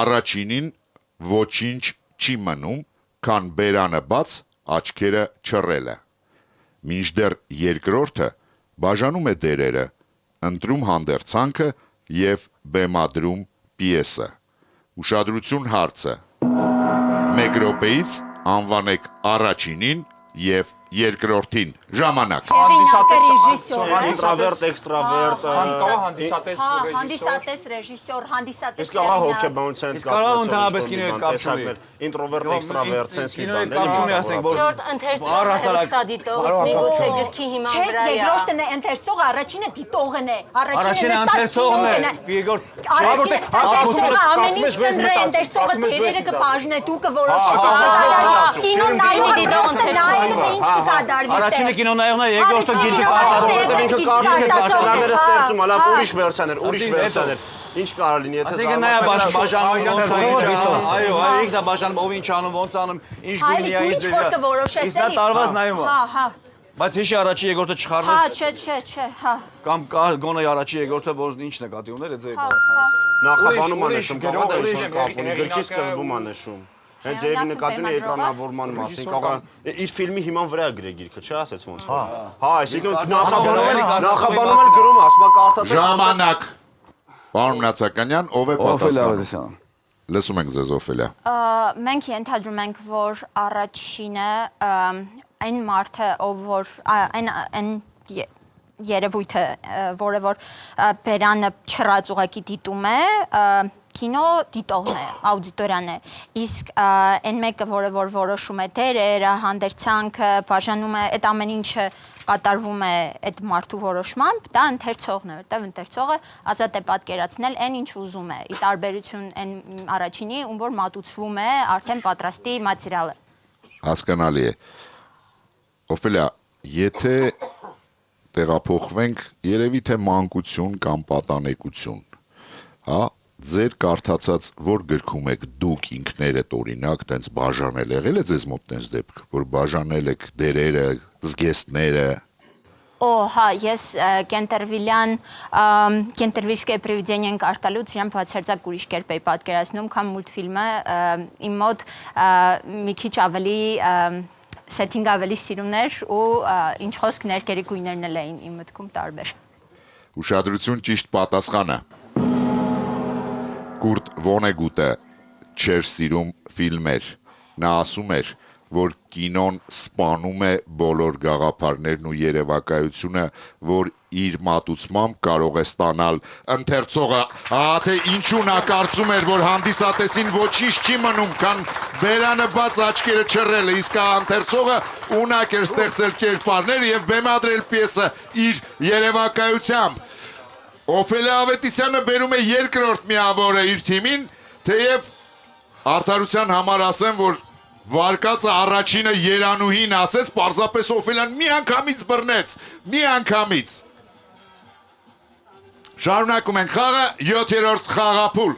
Առաջինին ոչինչ չի մնում, քան բերանը բաց, աչքերը չռելը։ Մինչդեռ երկրորդը բաժանում է դերերը, ընտրում հանդերձանքը եւ բեմադրում պիեսը։ Ուշադրություն հարցը։ 1 րոպեից անվանեք առաջինին եւ երկրորդին։ Ժամանակ։ Հեղինակը ռեժիսոր է։ Ինտրավերտ, էքստրավերտ, հանդիսատես ռեժիսոր, հանդիսատես իսկ աղա հոգեբանության Իսկ կարող ընդհանրապես կինոյի կապ չունի։ ինտրովերտ, էքստրավերտ, sense մի Կինոյի բան։ կապ չունի, ասենք, որ Շորտ ընթերցողը ստադիտողից միգուցե գրքի հիման Չէ, վրա է։ երկրորդն է ընթերցողը, առաջինը դիտողն է։ առաջինը ընթերցողն է, երկրորդ Ընթերցողը ամեն ինչ կնդրե, ընթերցողը դերերը կբաժնե, դու կորոշես։ Կինո նայողը դիտողը նայողը ինչ կկատարվի։ առաջինը կինո նայողն է, երկրորդը գիրքը Որտեղ ինքը կարծիք է ստեղծում, հələ ուրիշ վերցաներ, ուրիշ վերցաներ։ Ինչ կարող լինի, եթե Այսինքն նայա բաժանում ոնց անում, այո, ինքն է բաժանում, ով ինչ անում, ոնց անում, ինչ գույնի է Ինչ որ կորոշես։ Իսկ նա տարված նայում է։ Հա։ Բայց հիշի առաջի երկրորդը Հա, չխառնես չէ, հա։ կամ գոնե առաջի երկրորդը որ ինչ նկատի ուներ, ձեր նախաբանում է նշում, կարող է ինչ կապ ունի, գրքի սկզբում է նշում։ Հենց երևի նկատի ունի էկրանավորման մասին, կարող է իր ֆիլմի հիման վրա գրե գիրքը, չի ասեց ոնց։ Հա, այսինքն նախաբանում էլ գրում, ասում է կարծած։ Ժամանակ։ Պարոն Նացականյան, ով է պատասխանում։ Օֆելիա Լսում ենք ձեզ Օֆելիա։ Մենք ենթադրում ենք, որ առաջինը այն մարդը, ով որ այն երևույթը, որը որ բերանը չռած ուղակի դիտում է, կինո դիտողն է, աուդիտորիան է, իսկ այն մեկը, որը որ որոշում է դերերը, հանդերձանքը, բաժանում է, այդ ամեն ինչը կատարվում է այդ մարդու որոշմամբ, դա ընթերցողն է, որտեղ ընթերցողը ազատ է պատկերացնել այն ինչ ուզում է, ի տարբերություն այն առաջինի, ում որ մատուցվում է արդեն պատրաստի մատերիալը։ Հասկանալի է։ Օֆելիա, եթե տեղափոխվենք երևի թե մանկություն կամ պատանեկություն, հա, ձեր կարդացած որ գրքում եք դուք ինքներդ օրինակ տենց բաժանել եղել է ձեզ մոտ տենց դեպք, որ բաժանել եք դերերը, զգեստները։ Հա, ես Կենտերվիլսկե պրիվիդենիան կարդալուց իրան բացարձակ ուրիշ կերպ էի պատկերացնում, քան մուլտֆիլմը, իմ մոտ մի քիչ ավելի սեթինգ ավելի սիրումներ ու ինչ խոսք ներկերի գույներն էլ էին իմ մտքում տարբեր։ Ուշադրություն, ճիշտ պատասխանը։ Կուրտ Վոնեգուտը չէր սիրում ֆիլմեր։ Նա ասում էր, որ կինոն սպանում է բոլոր գաղափարներն ու երևակայությունը, որ իր մատուցմամբ կարող է ստանալ ընթերցողը, թե ինչու նա կարծում էր, որ հանդիսատեսին ոչինչ չի մնում, քան բերանը բաց աչքերը չռելը, իսկ ընթերցողը ունակ էր ստեղծել կերպարներ եւ բեմադրել պիեսը իր երևակայությամբ։ Օֆելիա Ավետիսյանը բերում է երկրորդ միավորը իր թիմին, թեև արդարության համար ասեմ, որ վարկածը առաջինը Երանուհին ասեց, պարզապես Օֆելիան մի անգամից բռնեց, մի անգամից։ Շարունակում ենք խաղը, 7-րդ խաղափուլ։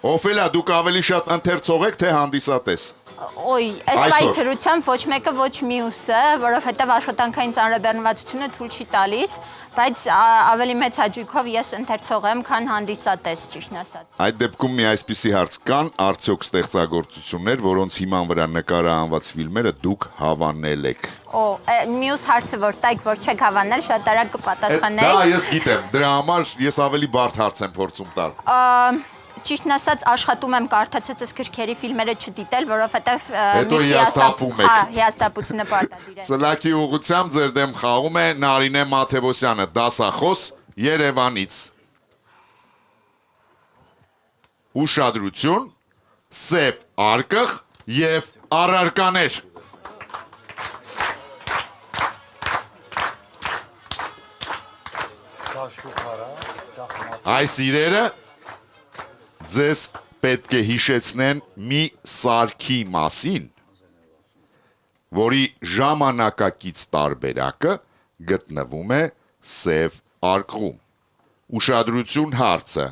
Օֆելիա, դուք ավելի շատ ընթերցող եք, թե հանդիսատես։ Ոյ, այս պայթրությամբ ոչ մեկը ոչ մյուսը, որովհետև աշխատանքային ծանրաբեռնվածությունը թույլ չի տալիս, բայց ավելի մեծ հաճույքով ես ընթերցող եմ, քան հանդիսատես, ճիշտն ասած։ Այդ դեպքում մի այսպիսի հարց կան, արդյոք ստեղծագործություններ, որոնց հիման վրա նկարահանված ֆիլմերը դուք հավանել եք։ Մյուս հարցը որ տայք, որ չեք հավանել, շատ արագ կպատասխանեի։ Դա ես գիտեմ, դրա համար ես ավելի բարդ հարց եմ փորձում տալ։ Ճիշտն ասած աշխատում եմ կարդացածս գրքերի ֆիլմերը չդիտել, որովհետև հետո հիասթափվում եք։ Հիասթափությունը պարտադիր է։ Սլաքի ուղղությամբ ձեր դեմ խաղում է Նարինե Մաթևոսյանը, դասախոս Երևանից։ Ուշադրություն, սև արկղ եւ առարկաներ։ Այս իրերը ձեզ պետք է հիշեցնեն մի սարքի մասին, որի ժամանակակից տարբերակը գտնվում է սև արկղում։ Ուշադրություն հարցը,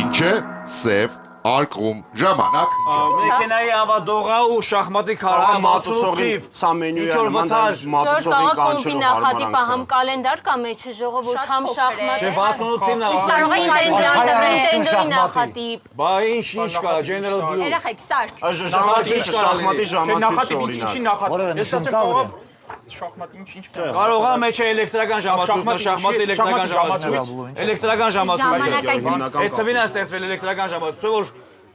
ինչ է սև արկղում, ժամանակ։ Մեքենայի ավադողա ու շախմատի քարը մատուցողին, սա մենյու է նման մատուցողին կանչելու նախատիպը համ կալենդար կա մեջը ժողովուրդ համ շախմատ։ Չէ 68-ին Կարող է ինտենդենտի նախատիպ։ Բա ինչ կա, General Blue։ Երեխեք, սարք։ Շախմատի ժամացույցը Նախատիպ ինչի օրինակ։ նախատիպ։ Ես ասեմ կարող շախմատ ինչ Կարող է մեջը էլեկտրական ժամացույցն, շախմատի էլեկտրական ժամացույց։ Էլեկտրական ժամացույց։ Այդ թվին է ստեղծվել էլեկտրական ժամացույցը, որ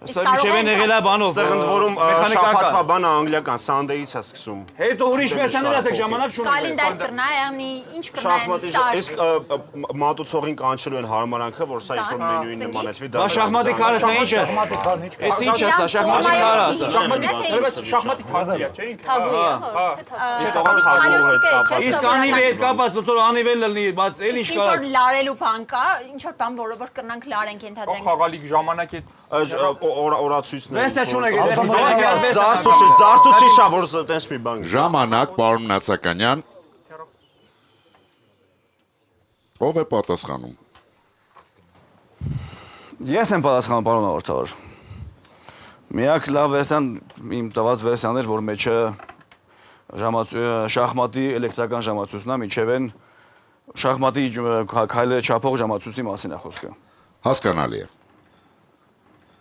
սա միջևեն եղել է բանով։ Այստեղ ընդ որում շաբաթվա բանը անգլիական Sunday-ից է սկսում։ Հետո ուրիշ վերսիաներ ասեք, ժամանակ չունեն։ Կալենդար կրնա, եղնի, ինչ Շախմատի կրնա, իսկ մատուցողին կանչելու են հարմարանքը, որ սա ինչ-որ մենյուին նմանեցվի։ Դա շախմատի քարը նա ինչ է։ Էս ինչ է սա, շախմատի քարը է։ շախմատի թագի է, չէ՞ ինքը։ Թագուի է, Իսկ անիվի հետ կապված ոնց որ անիվել լինի, բայց էլ ինչ ինչ կա։ որ լարելու բան կա, ինչ որ բան, որը որ կրնանք լարենք ենթադրենք։ Խաղալիք ժամանակ է օրացույցն է։ Վեսը չունեք, Զարթուցիչ է, որ տես մի բան։ Ժամանակ, պարոն Նացականյան։ Ով է պատասխանում։ Ես եմ պատասխանում, պարոն Արտավար։ Միակ լավ վերսիան իմ տված վերսիան էր, որ մեջը շախմատի էլեկտրական ժամացույցն է, միջև են շախմատի քայլերը չափող ժամացույցի մասին է խոսքը։ Հասկանալի է։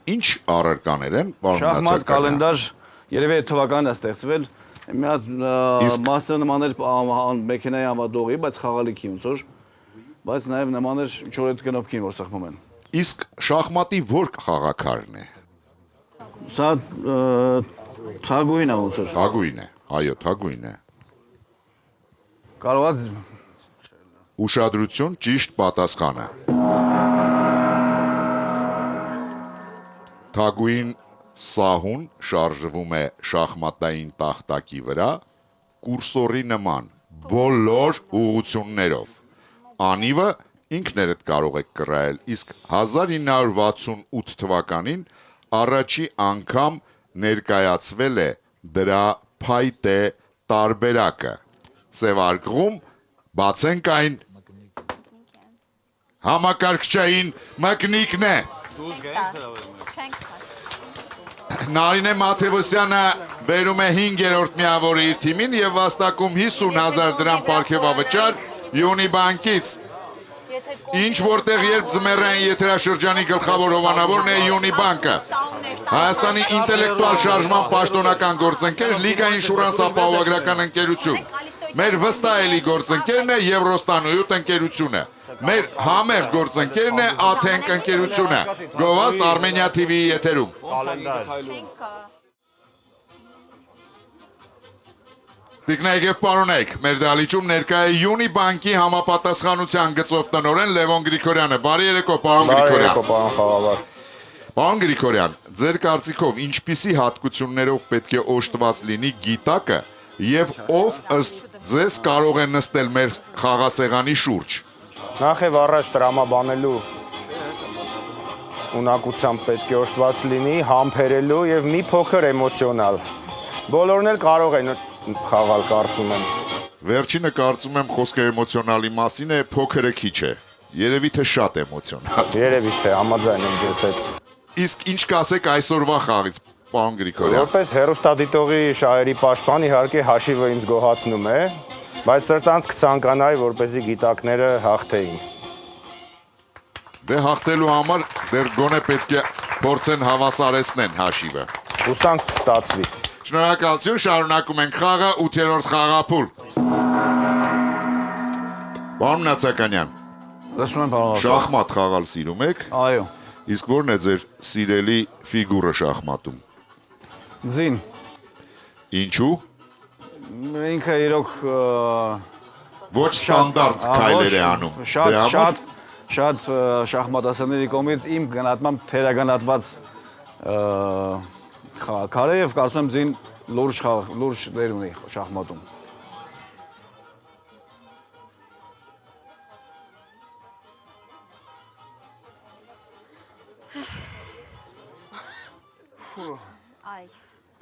Ինչ առարկաներ են, պարոն Շախմատ Նացականյան։ կալենդար երևի այդ թվականն է ստեղծվել։ Մի հատ մասը նման էր մեքենայի անվադողի, բայց խաղալիքի ոնց որ, բայց նաև նման էր ինչ որ այդ գնոպքին, որ սխմում են։ Իսկ շախմատի որ խաղաքարն է։ Սա թագուին է ոնց որ։ Թագուին է, այո, թագուին է։ Կարող է Ուշադրություն, ճիշտ պատասխանը։ Թագուին սահուն շարժվում է շախմատային տախտակի վրա, կուրսորի նման, բոլոր ուղղություններով։ Անիվը ինքներդ կարող եք կռայել, իսկ 1968 թվականին առաջի անգամ ներկայացվել է դրա փայտե տարբերակը։ Սևարկղում բացենք այն համակարգչային մկնիկն է։ Նարինե Մաթևոսյանը բերում է 5-րդ միավորը իր թիմին եւ վաստակում 50,000 դրամ պարգևավճար Յունիբանկից։ Ինչ որտեղ երբ ձմեռային եթերաշրջանի գլխավոր հովանավորն է Յունիբանկը։ Հայաստանի ինտելեկտուալ շարժման պաշտոնական գործընկեր Լիգա ինշուրանս ապահովագրական ընկերություն։ Մեր վստահելի գործընկերն է Եվրոստանույութ ընկերությունը։ Մեր համեղ գործընկերն է Աթենք ընկերությունը։ Գովաստ Armenia TV-ի եթերում։ Տիկնայք եւ պարոնայք, մեր դահլիճում ներկա է Յունիբանկի համապատասխանության գծով տնօրեն Լևոն Գրիգորյանը։ Բարի երեկո, պարոն Գրիգորյան։ Պարոն Խաղաղար։ Պարոն Գրիգորյան, ձեր կարծիքով ինչպիսի հատկություններով պետք է օժտված լինի գիտակը եւ ով ըստ ձեզ կարող է նստել մեր խաղասեղանի շուրջ։ Նախ եւ առաջ տրամաբանելու ունակությամբ պետք է օժտված լինի, համբերելու եւ մի փոքր էմոցիոնալ։ Բոլորն էլ կարող են խաղալ, կարծում եմ։ Վերջինը կարծում եմ խոսքը էմոցիոնալի մասին է, փոքրը քիչ է։ Երևի թե շատ էմոցիոնալ։ Երևի թե համաձայն եմ ձեզ հետ։ Իսկ ինչ կասեք այսօրվա խաղից, պարոն Գրիգորյան։ Որպես հերոստատիտողի շահերի պաշտպան իհարկե հաշիվը ինձ գոհացնում է, բայց սրտանց կցանկանայի, որպեսզի գիտակները հաղթեին։ Դե հաղթելու համար դեռ գոնե պետք է փորձեն հավասարեցնեն հաշիվը։ Հուսանք կստացվի։ Շնորհակալություն, շարունակում ենք խաղը 8-րդ խաղափուլ։ Պարոն Նացականյան, Լսում եմ, պարոն։ շախմատ խաղալ սիրում եք։ Այո։ Իսկ ո՞րն է ձեր սիրելի ֆիգուրը շախմատում։ Ձին։ Ինչու։ Ինքը իրոք Ոչ ստանդարտ քայլեր է անում։ Շատ շախմատասերների կողմից իմ գնահատմամբ թերագնահատված քար է եւ կարծում եմ ձին լուրջ դեր ունի շախմատում։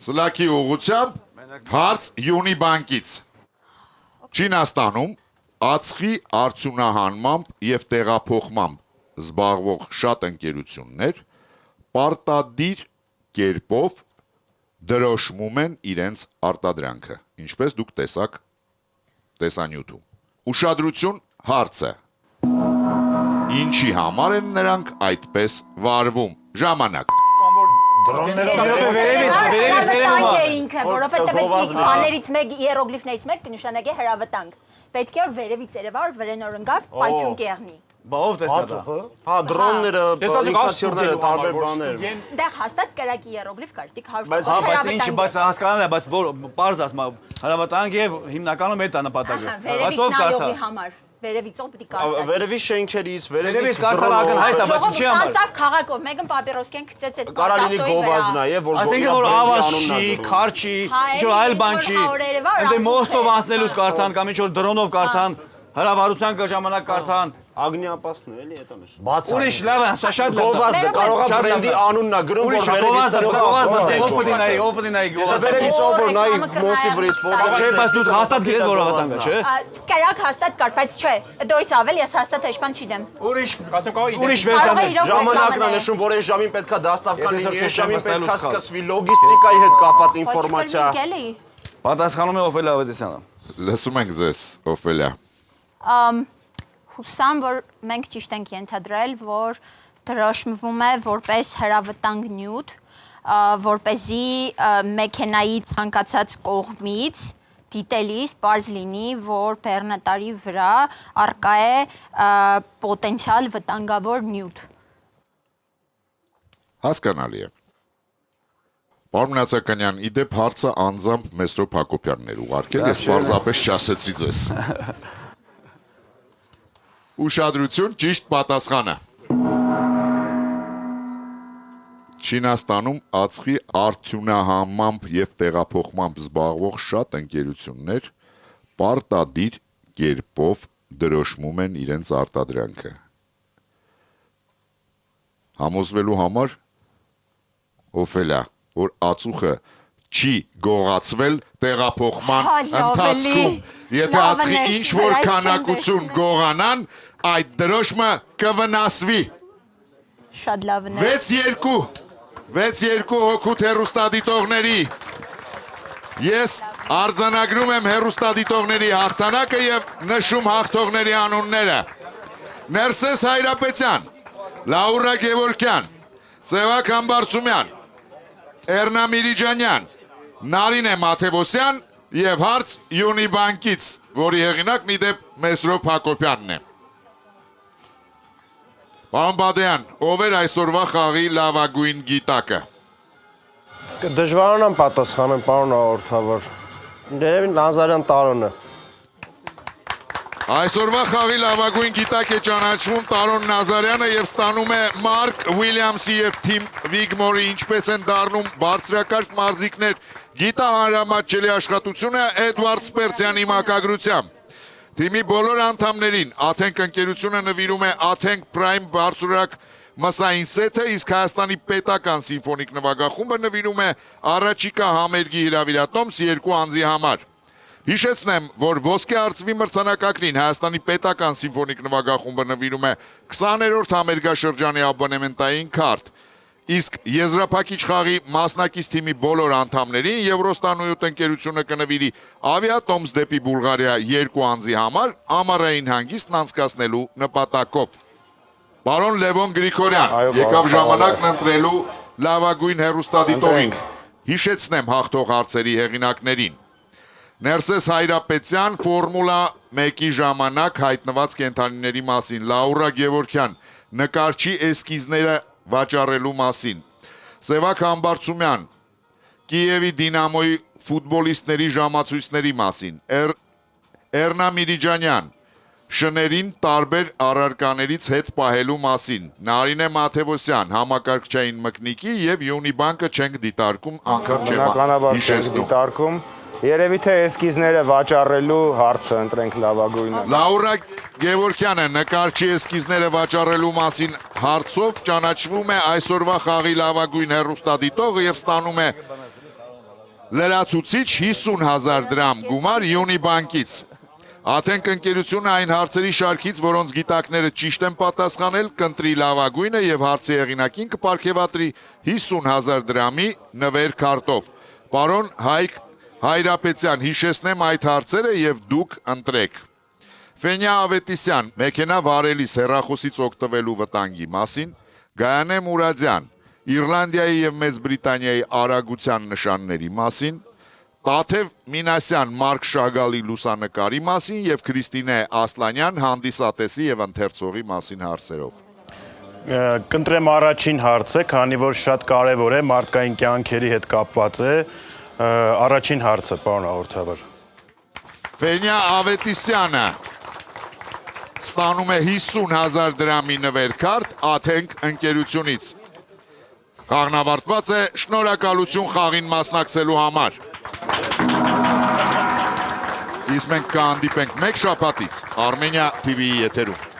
Սլաքի ուղղությամբ հարց Յունիբանկից։ Չինաստանում ածխի արդյունահանմամբ եւ տեղափոխմամբ զբաղվող շատ ընկերություններ պարտադիր կերպով դրոշմում են իրենց արտադրանքը, ինչպես դուք տեսաք տեսանյութում։ Ուշադրություն, հարցը։ Ինչի համար են նրանք այդպես վարվում։ Ժամանակ։ Որովհետև այդ բաներից մեկ իերոգլիֆներից մեկ կնշանակի հրավտանգ։ Պետք է որ վերևից երևար վրենորընկավ պայթյուն կեղնի։ Բա ով տեսնա դա։ Հա, դրոնները, ինֆլյացիաները, տարբեր բաներ։ Դեռ հաստատ կրակի իերոգլիֆ կար, դիք 100%։ Բայց ինչ, բայց հասկանալի է, բայց որ պարզ ասма, հրավտանգ եւ հիմնականում այդ է նպատակը։ Բայց ով կարդա։ համար վերևիցով պիտի կարդա։ Վերևի շենքերից, Վերևից կարդալ ակնհայտ է, բայց ինչի համար։ Անցավ քաղաքով, մեկը պապիրոսկեն գցեց այդ Կարա լինի գովազդ նայե, որ Այսինքն որ ավազ չի, քար չի, ինչ որ այլ բան չի։ Այնտեղ մոստով անցնելուց կարդան կամ ինչ որ դրոնով կարդան, հրավառության ժամանակ կարդան։ Ագնիապասն է, էլի էտա նշ։ Ուրիշ լավ է, սա շատ լավ։ Գովազդը կարող է բրենդի անունն է գրում, որ վերևից գովազդը, օպնինայի գովազդը։ Վերևից ով որ նայի մոստի վրից ֆոտո։ Չէ, բայց դու հաստատ գիտես որ ավտանգ է, չէ։ Կարակ հաստատ կար, բայց չէ, դորից ավել ես հաստատ հեշման չիդեմ։ Ուրիշ վերջան։ Ժամանակն է նշում, որ այս ժամին պետքա դաստավկա լինի, այս ժամին պետքա սկսվի լոգիստիկայի հետ կապված ինֆորմացիա։ Պատասխանում է Օֆելիա Ավետիսյանը։ Լսում ենք ձեզ, Օֆելիա։ Հուսամ, որ մենք ճիշտ ենք ենթադրել, որ դրոշմվում է որպես հրավտանգ նյութ, որպեսզի մեքենայի ցանկացած կողմից դիտելիս պարզ լինի, որ բեռնատարի վրա առկա է պոտենցիալ վտանգավոր նյութ։ Հասկանալի է։ Պարոն Նացականյան, իդեպ հարցը անձամբ Մեսրոպ Հակոբյանն էր ուղարկել, ես պարզապես չասեցի ձեզ։ Ուշադրություն, ճիշտ պատասխանը։ Չինաստանում ածխի արդյունահանմամբ եւ տեղափոխմամբ զբաղվող շատ ընկերություններ պարտադիր կերպով դրոշմում են իրենց արտադրանքը։ Համոզվելու համար Օֆելիա, որ ածուխը չի գողացվել տեղափոխման ընթացքում։ Եթե ածխի ինչ որ քանակություն գողանան, այդ դրոշմը կվնասվի։ Շատ լավն է։ 6-2 հոգուտ հեռուստադիտողների։ Ես արձանագրում եմ հեռուստադիտողների հաղթանակը եւ նշում հաղթողների անունները։ Ներսես Հայրապետյան, Լաուրա Գևորգյան, Սևակ Համբարձումյան, Էրնա Միրիջանյան, Նարինե Մաթևոսյան եւ հարց Յունիբանկից, որի հեղինակն իդեպ Մեսրոպ Հակոբյանն է։ Պարոն Բադեյան, ով էր այսօրվա խաղի լավագույն գիտակը։ Դժվարանամ պատասխանեմ, պարոն հաղորդավար։ Երևի Նազարյան Տարոնը։ Այսօրվա խաղի լավագույն գիտակ է ճանաչվում Տարոն Նազարյանը եւ ստանում է Մարկ Ուիլյամսի եւ Թիմ Վիգմորի, ինչպես են դառնում բարձրակարգ մարզիկներ գիտահանրամատչելի աշխատությունը Էդվարդ Սպերսյանի մակագրությամբ։ Թիմի բոլոր անդամներին Աթենք ընկերությունը նվիրում է Աթենք Prime բարձրակ մսային սեթը, իսկ Հայաստանի պետական սիմֆոնիկ նվագախումբը նվիրում է առաջիկա համերգի հրավիրատոմս 2 անձի համար։ Հիշեցնեմ, որ ոսկե արծվի մրցանակակրին Հայաստանի պետական սիմֆոնիկ նվագախումբը նվիրում է 20-րդ համերգաշրջանի աբոնեմենտային քարտ, իսկ եզրափակիչ խաղի մասնակից թիմի բոլոր անդամներին Եվրոստանույոտ ընկերությունը կնվիրի ավիատոմս դեպի Բուլղարիա 2 անձի համար ամառային հանգիստն անցկացնելու նպատակով։ Պարոն Լևոն Գրիգորյան, եկավ ժամանակն ընտրելու լավագույն հեռուստադիտողին։ Հիշեցնեմ հաղթող հարցերի հեղինակներին։ Ներսես Հայրապետյան, Ֆորմուլա 1-ի ժամանակ հայտնված կենդանիների մասին, Լաուրա Գևորգյան, նկարչի էսկիզները վաճառելու մասին, Սևակ Համբարձումյան, Կիևի Դինամոյի ֆուտբոլիստների ժամացույցների մասին, Էրնա Միրիջանյան, շներին տարբեր առարկաներից հետ պահելու մասին, Նարինե Մաթևոսյան, համակարգչային մկնիկի եւ Յունիբանկը չենք դիտարկում, անգամ չեմ դիտարկում։ Երևի թե էսկիզները վաճառելու հարցը ընտրենք լավագույնը։ Լաուրա Գևորգյանը նկարչի էսկիզները վաճառելու մասին հարցով ճանաչվում է այսօրվա խաղի լավագույն հեռուստադիտողը եւ ստանում է լրացուցիչ 50,000 դրամ գումար Յունիբանկից։ Աթենք ընկերությունը այն հարցերի շարքից, որոնց գիտակները ճիշտ են պատասխանել, կընտրի լավագույնը եւ հարցի հեղինակին կպարգեւատրի 50,000 դրամի նվեր քարտով։ Պարոն Հայրապետյան, հիշեցնեմ այդ հարցերը եւ դուք ընտրեք։ Ֆենյա Ավետիսյան, մեքենա վարելիս հեռախոսից օգտվելու վտանգի մասին, Գայանե Մուրադյան, Իռլանդիայի եւ Մեծ Բրիտանիայի արագության նշանների մասին, Տաթև Մինասյան, Մարկ Շագալի լուսանկարի մասին եւ Քրիստինե Ասլանյան, հանդիսատեսի եւ ընթերցողի մասին հարցերով։ Կընտրեմ առաջին հարցը, քանի որ շատ կարեւոր է, մարդկային կյանքերի հետ կապված է։ Առաջին հարցը, պարոն հաղորդավար։ Ֆենյա Ավետիսյանը ստանում է 50,000 դրամի նվեր քարտ Աթենք ընկերությունից։ Խաղն ավարտված է, շնորհակալություն խաղին մասնակցելու համար։ Իսկ մենք կհանդիպենք մեկ շաբաթից Armenia TV-ի եթերում։